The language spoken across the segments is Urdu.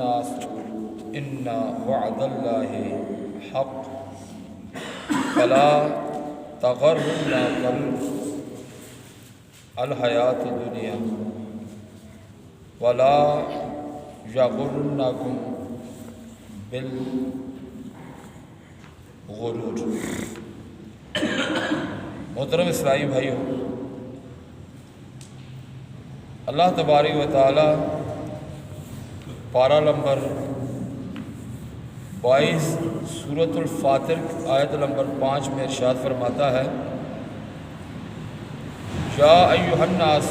الناس ان وعد اللہ حق فلا تغرنکم الحیات الدنیا ولا یغرنکم بالغرور۔ محترم اسلامی بھائیوں، اللہ تبارک و تعالی پارہ نمبر 22 سورۃ الفاطر آیت نمبر 5 میں ارشاد فرماتا ہے، یا ایھا الناس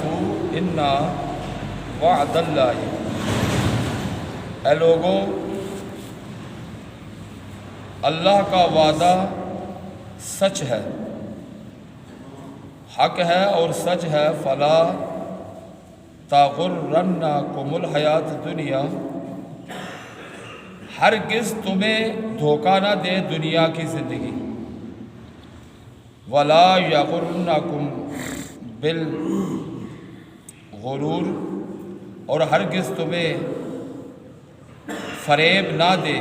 انا وعد اللہ، اے لوگوں اللہ کا وعدہ سچ ہے، حق ہے اور سچ ہے، فلا تغرنکم الحیات الدنیا، ہرگز تمہیں دھوکہ نہ دے دنیا کی زندگی، ولا یغرنکم بالغرور، اور ہرگز تمہیں فریب نہ دے،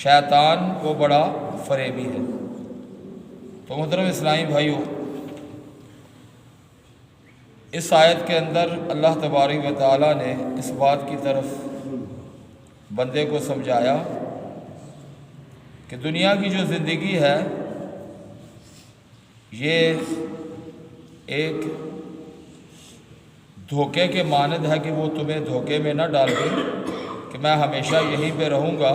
شیطان وہ بڑا فریبی ہے۔ تو محترم اسلامی بھائیوں، اس آیت کے اندر اللہ تبارک و تعالیٰ نے اس بات کی طرف بندے کو سمجھایا کہ دنیا کی جو زندگی ہے یہ ایک دھوکے کے مانند ہے کہ وہ تمہیں دھوکے میں نہ ڈال دے کہ میں ہمیشہ یہیں پہ رہوں گا۔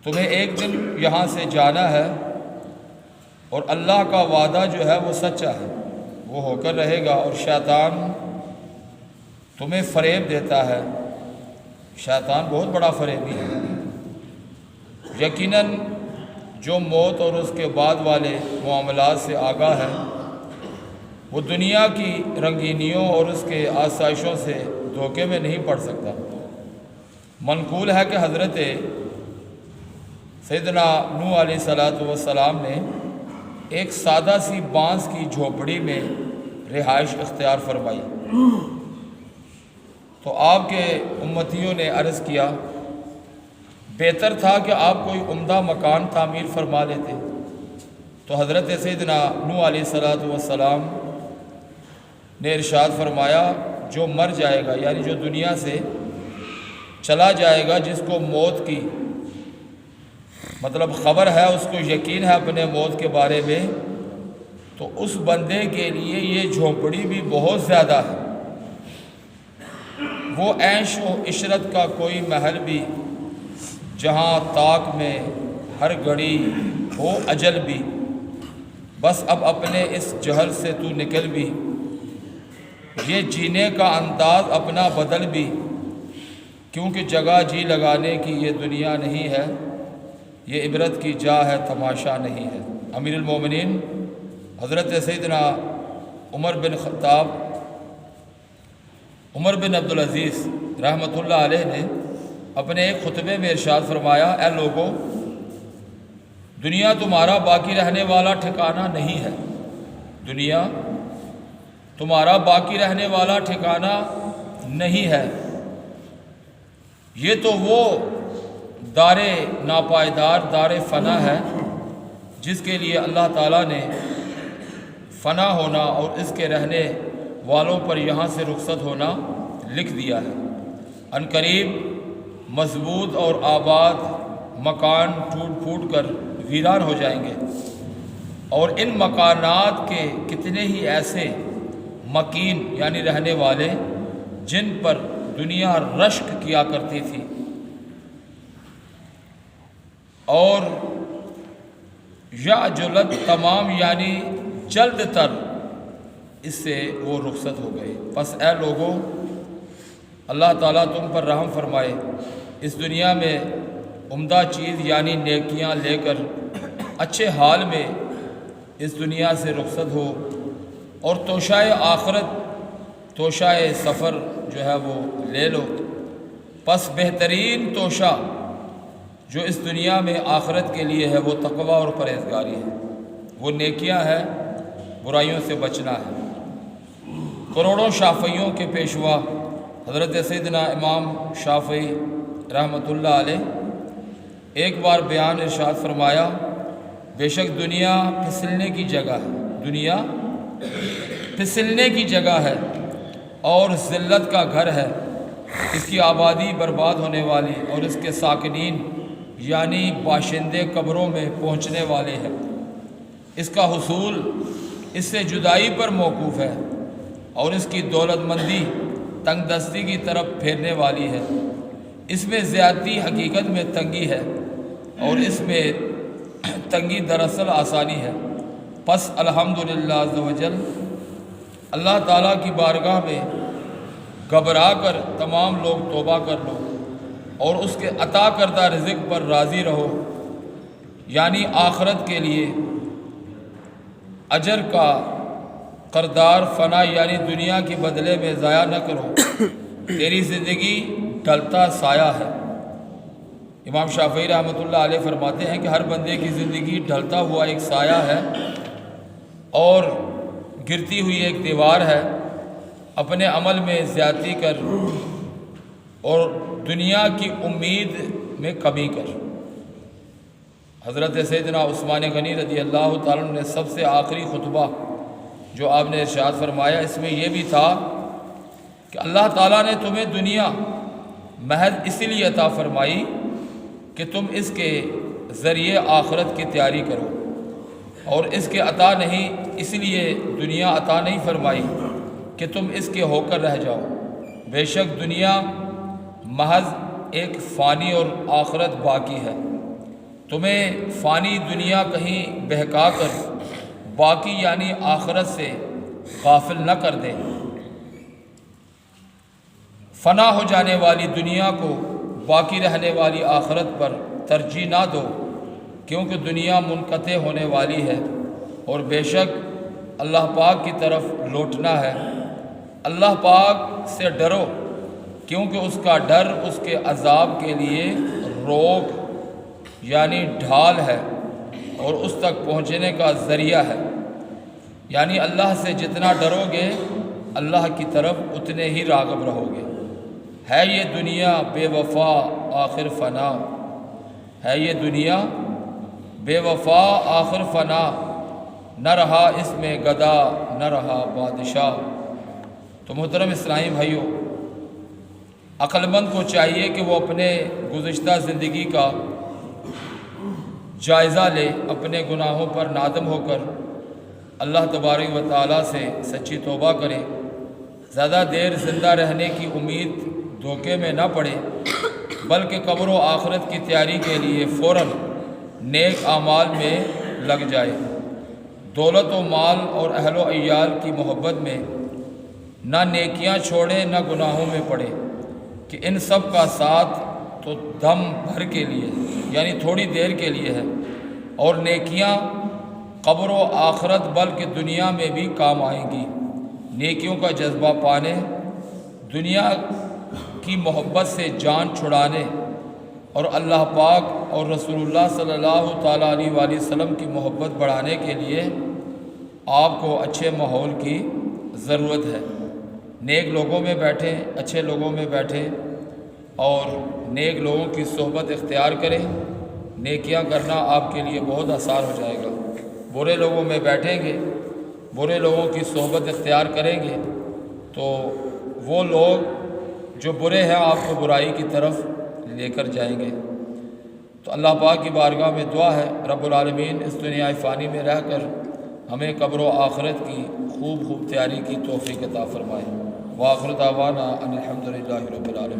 تمہیں ایک دن یہاں سے جانا ہے، اور اللہ کا وعدہ جو ہے وہ سچا ہے، وہ ہو کر رہے گا، اور شیطان تمہیں فریب دیتا ہے۔ شیطان بہت بڑا فریبی ہے۔ یقیناً جو موت اور اس کے بعد والے معاملات سے آگاہ ہے وہ دنیا کی رنگینیوں اور اس کے آسائشوں سے دھوکے میں نہیں پڑ سکتا۔ منقول ہے کہ حضرت سیدنا نوح علیہ السلام نے ایک سادہ سی بانس کی جھوپڑی میں رہائش اختیار فرمائی، تو آپ کے امتیوں نے عرض کیا بہتر تھا کہ آپ کوئی عمدہ مکان تعمیر فرما لیتے۔ تو حضرت سیدنا نوح علیہ السلام نے ارشاد فرمایا، جو مر جائے گا یعنی جو دنیا سے چلا جائے گا، جس کو موت کی مطلب خبر ہے، اس کو یقین ہے اپنے موت کے بارے میں، تو اس بندے کے لیے یہ جھونپڑی بھی بہت زیادہ ہے۔ وہ عیش و عشرت کا کوئی محل بھی جہاں طاق میں ہر گھڑی ہو اجل بھی، بس اب اپنے اس جہل سے تو نکل بھی، یہ جینے کا انداز اپنا بدل بھی، کیونکہ جگہ جی لگانے کی یہ دنیا نہیں ہے، یہ عبرت کی جا ہے تماشا نہیں ہے۔ امیر المومنین حضرت سیدنا عمر بن خطاب، عمر بن عبدالعزیز رحمۃ اللہ علیہ نے اپنے ایک خطبے میں ارشاد فرمایا، اے لوگو، دنیا تمہارا باقی رہنے والا ٹھکانہ نہیں ہے، دنیا تمہارا باقی رہنے والا ٹھکانہ نہیں ہے، یہ تو وہ دار ناپائیدار دار فنا ہے جس کے لیے اللہ تعالیٰ نے فنا ہونا اور اس کے رہنے والوں پر یہاں سے رخصت ہونا لکھ دیا ہے۔ عنقریب مضبوط اور آباد مکان ٹوٹ پھوٹ کر ویران ہو جائیں گے، اور ان مکانات کے کتنے ہی ایسے مکین یعنی رہنے والے جن پر دنیا رشک کیا کرتی تھی، اور یا جلد تمام یعنی جلد تر اس سے وہ رخصت ہو گئے۔ پس اے لوگوں، اللہ تعالیٰ تم پر رحم فرمائے، اس دنیا میں عمدہ چیز یعنی نیکیاں لے کر اچھے حال میں اس دنیا سے رخصت ہو، اور توشائے آخرت، توشائے سفر جو ہے وہ لے لو۔ پس بہترین توشہ جو اس دنیا میں آخرت کے لیے ہے وہ تقوی اور پرہیزگاری ہے، وہ نیکیاں ہے، برائیوں سے بچنا ہے۔ کروڑوں شافعیوں کے پیشوا حضرت سیدنا امام شافعی رحمۃ اللہ علیہ ایک بار بیان ارشاد فرمایا، بے شک دنیا پھسلنے کی جگہ ہے، دنیا پھسلنے کی جگہ ہے اور ذلت کا گھر ہے، اس کی آبادی برباد ہونے والی اور اس کے ساکنین یعنی باشندے قبروں میں پہنچنے والے ہیں، اس کا حصول اس سے جدائی پر موقوف ہے اور اس کی دولت مندی تنگ دستی کی طرف پھیرنے والی ہے، اس میں زیادتی حقیقت میں تنگی ہے اور اس میں تنگی دراصل آسانی ہے۔ پس الحمدللہ عز و جل اللہ تعالیٰ کی بارگاہ میں گھبرا کر تمام لوگ توبہ کر لو اور اس کے عطا کردہ رزق پر راضی رہو، یعنی آخرت کے لیے اجر کا قرضدار فنا یعنی دنیا کے بدلے میں ضائع نہ کرو، تیری زندگی ڈھلتا سایہ ہے۔ امام شافعی رحمۃ اللہ علیہ فرماتے ہیں کہ ہر بندے کی زندگی ڈھلتا ہوا ایک سایہ ہے اور گرتی ہوئی ایک دیوار ہے، اپنے عمل میں زیادتی کر اور دنیا کی امید میں کمی کر۔ حضرت سیدنا عثمان غنی رضی اللہ تعالیٰ عنہ نے سب سے آخری خطبہ جو آپ نے ارشاد فرمایا، اس میں یہ بھی تھا کہ اللہ تعالیٰ نے تمہیں دنیا محض اسی لیے عطا فرمائی کہ تم اس کے ذریعے آخرت کی تیاری کرو، اور اس کے عطا نہیں، اس لیے دنیا عطا نہیں فرمائی کہ تم اس کے ہو کر رہ جاؤ۔ بے شک دنیا محض ایک فانی اور آخرت باقی ہے، تمہیں فانی دنیا کہیں بہکا کر باقی یعنی آخرت سے غافل نہ کر دے۔ فنا ہو جانے والی دنیا کو باقی رہنے والی آخرت پر ترجیح نہ دو، کیونکہ دنیا منقطع ہونے والی ہے اور بے شک اللہ پاک کی طرف لوٹنا ہے۔ اللہ پاک سے ڈرو، کیونکہ اس کا ڈر اس کے عذاب کے لیے روک یعنی ڈھال ہے اور اس تک پہنچنے کا ذریعہ ہے، یعنی اللہ سے جتنا ڈرو گے اللہ کی طرف اتنے ہی راغب رہو گے۔ ہے یہ دنیا بے وفا آخر فنا، ہے یہ دنیا بے وفا آخر فنا، نہ رہا اس میں گدا نہ رہا بادشاہ۔ تو محترم اسلامی بھائیوں، عقل مند کو چاہیے کہ وہ اپنے گزشتہ زندگی کا جائزہ لے، اپنے گناہوں پر نادم ہو کر اللہ تبارک و تعالیٰ سے سچی توبہ کرے، زیادہ دیر زندہ رہنے کی امید دھوکے میں نہ پڑے، بلکہ قبر و آخرت کی تیاری کے لیے فوراً نیک اعمال میں لگ جائے، دولت و مال اور اہل و عیال کی محبت میں نہ نیکیاں چھوڑے نہ گناہوں میں پڑے، کہ ان سب کا ساتھ تو دم بھر کے لیے یعنی تھوڑی دیر کے لیے ہے، اور نیکیاں قبر و آخرت بلکہ دنیا میں بھی کام آئیں گی۔ نیکیوں کا جذبہ پانے، دنیا کی محبت سے جان چھڑانے اور اللہ پاک اور رسول اللہ صلی اللہ تعالیٰ علیہ وآلہ وسلم کی محبت بڑھانے کے لیے آپ کو اچھے ماحول کی ضرورت ہے۔ نیک لوگوں میں بیٹھیں، اچھے لوگوں میں بیٹھیں اور نیک لوگوں کی صحبت اختیار کریں، نیکیاں کرنا آپ کے لیے بہت آسان ہو جائے گا۔ برے لوگوں میں بیٹھیں گے، برے لوگوں کی صحبت اختیار کریں گے تو وہ لوگ جو برے ہیں آپ کو برائی کی طرف لے کر جائیں گے۔ تو اللہ پاک کی بارگاہ میں دعا ہے رب العالمین اس دنیا فانی میں رہ کر ہمیں قبر و آخرت کی خوب تیاری کی توفیق عطا فرمائے۔ وآخر دعوانا ان الحمدللہ رب العالمین۔